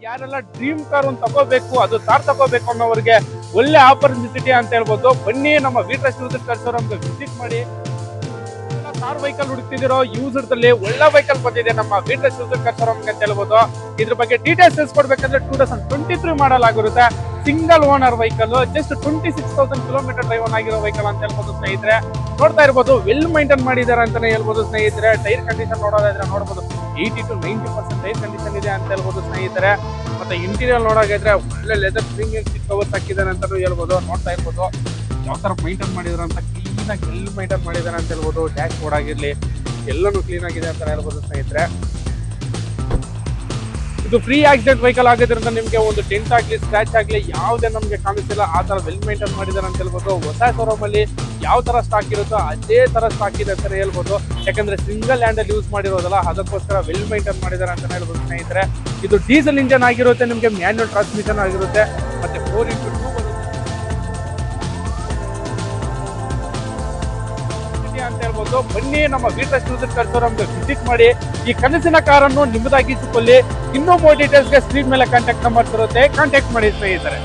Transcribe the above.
ಯಾರೆಲ್ಲ dream car ಒಂದು ತಗೋಬೇಕು, ಅದು ತಾರ್ ತಗೋಬೇಕು ಅನ್ನೋರಿಗೆ ಒಳ್ಳೆ ಆಪರ್ಚುನಿಟಿ ಅಂತ ಹೇಳ್ಬೋದು. ಬನ್ನಿ ನಮ್ಮ ವೀಟ್ರೆಸ್ ಯೂಸರ್ ಕಲ್ಸೋರಮ್ಗೆ ವಿಸಿಟ್ ಮಾಡಿ. ಕಾರ್ ವೆಹಿಕಲ್ ಹುಡುಕ್ತಿದಿರೋ ಯೂಸರ್ ಅಲ್ಲಿ ಒಳ್ಳೆ ವೆಹಿಕಲ್ ಬಂದಿದೆ ನಮ್ಮ ವೀಟ್ರೆಸ್ ಯೂಸರ್ ಕಲ್ಸೋರಮ್ಗೆ ಅಂತ ಹೇಳ್ಬೋದು. ಇದ್ರ ಬಗ್ಗೆ ಡೀಟೇಲ್ಸ್ ತಿಳಿಸ್ಕೊಡ್ಬೇಕಂದ್ರೆ 2023 ಮಾಡಲ್ ಆಗಿರುತ್ತೆ. Single owner vehicle, just 26,000 kilometre drive ಆಗಿರೋ ವೆಹಿಕಲ್ ಅಂತ ಹೇಳ್ಬೋದು ಸ್ನೇಹಿತರೆ. ನೋಡ್ತಾ ಇರ್ಬೋದು, ವೆಲ್ ಮೈಂಟೈನ್ ಮಾಡಿದ್ದಾರೆ ಅಂತಾನೆ ಹೇಳ್ಬೋದು ಸ್ನೇಹಿತರೆ. ಟೈರ್ ಕಂಡೀಷನ್ ನೋಡೋದಾದ್ರೆ ನೋಡ್ಬೋದು 80 to 90% ಟೈರ್ ಕಂಡೀಷನ್ ಇದೆ ಅಂತ ಹೇಳ್ಬೋದು ಸ್ನೇಹಿತರೆ. ಮತ್ತೆ ಇಂಟೀರಿಯರ್ ನೋಡೋದಾದ್ರೆ ಒಳ್ಳೆ ಲೆದರ್ ಪ್ರೀಮಿಯಂ ಸೀಟ್ ಕವರ್ಸ್ ಹಾಕಿದ್ದಾರೆ ಅಂತಾನು ಹೇಳ್ಬೋದು. ನೋಡ್ತಾ ಇರ್ಬೋದು ಯಾವ ತರ ಮೈಂಟೈನ್ ಮಾಡಿದಾರೆ ಅಂತ, ಕ್ಲೀನ್ ಆಗಿ ವೆಲ್ ಮೈಂಟೈನ್ ಮಾಡಿದ್ದಾರೆ ಅಂತ ಹೇಳ್ಬೋದು. ಡ್ಯಾಶ್ ಬೋರ್ಡ್ ಆಗಿರ್ಲಿ ಎಲ್ಲಾನು ಕ್ಲೀನ್ ಆಗಿದೆ ಅಂತ ಹೇಳ್ಬೋದು ಸ್ನೇಹಿತರೆ. ಇದು ಫ್ರೀ ಆಕ್ಸಿಡೆಂಟ್ ವೆಹಿಕಲ್ ಆಗಿದ್ರಿಂದ ನಿಮಗೆ ಒಂದು ಡೆಂಟ್ ಆಗಲಿ ಸ್ಕ್ರಾಚ್ ಆಗಲಿ ಯಾವುದೇ ನಮಗೆ ಕಾಣಿಸ್ತಿಲ್ಲ. ಆ ತರ ವೆಲ್ ಮೇಂಟೈನ್ ಮಾಡಿದ್ದಾರೆ ಅಂತ ಹೇಳ್ಬೋದು. ಹೊಸ ಶೋರೂಮ್ ಅಲ್ಲಿ ಯಾವ ತರ ಸ್ಟಾಕ್ ಇರುತ್ತೋ ಅದೇ ತರ ಸ್ಟಾಕ್ ಇದೆ ಅಂತ ಹೇಳ್ಬೋದು. ಯಾಕಂದ್ರೆ ಸಿಂಗಲ್ ಹ್ಯಾಂಡ್ ಅಲ್ಲಿ ಯೂಸ್ ಮಾಡಿರೋದಲ್ಲ, ಅದಕ್ಕೋಸ್ಕರ ವೆಲ್ ಮೇಂಟೈನ್ ಮಾಡಿದ್ದಾರೆ ಅಂತ ಹೇಳ್ಬೋದು ಸ್ನೇಹಿತರೆ. ಇದು ಡೀಸೆಲ್ ಇಂಜನ್ ಆಗಿರುತ್ತೆ, ನಿಮಗೆ ಮ್ಯಾನ್ಯುವಲ್ ಟ್ರಾನ್ಸ್ಮಿಷನ್ ಆಗಿರುತ್ತೆ. ಮತ್ತೆ 4x2 ಅಂತ ಹೇಳ್ಬೋದು. ಬನ್ನಿ ನಮ್ಮ ವೀಟ್ರೆಸ್ ಯೂಸರ್ ಕಲ್ಸೋರಮ್ಗೆ ವಿಸಿಟ್ ಮಾಡಿ. ಈ ಕನಸಿನ ಕಾರನ್ನು ನಿಮ್ಮದಾಗಿಸಿಕೊಳ್ಳಿ. ಇನ್ನೂ ಮೋರ್ ಡೀಟೇಲ್ಸ್ಗೆ ಸ್ಕ್ರೀನ್ ಮೇಲೆ ಕಾಂಟ್ಯಾಕ್ಟ್ ನಂಬರ್ ಇರುತ್ತೆ, ಕಾಂಟ್ಯಾಕ್ಟ್ ಮಾಡಿ ಸ್ನೇಹಿತರೆ.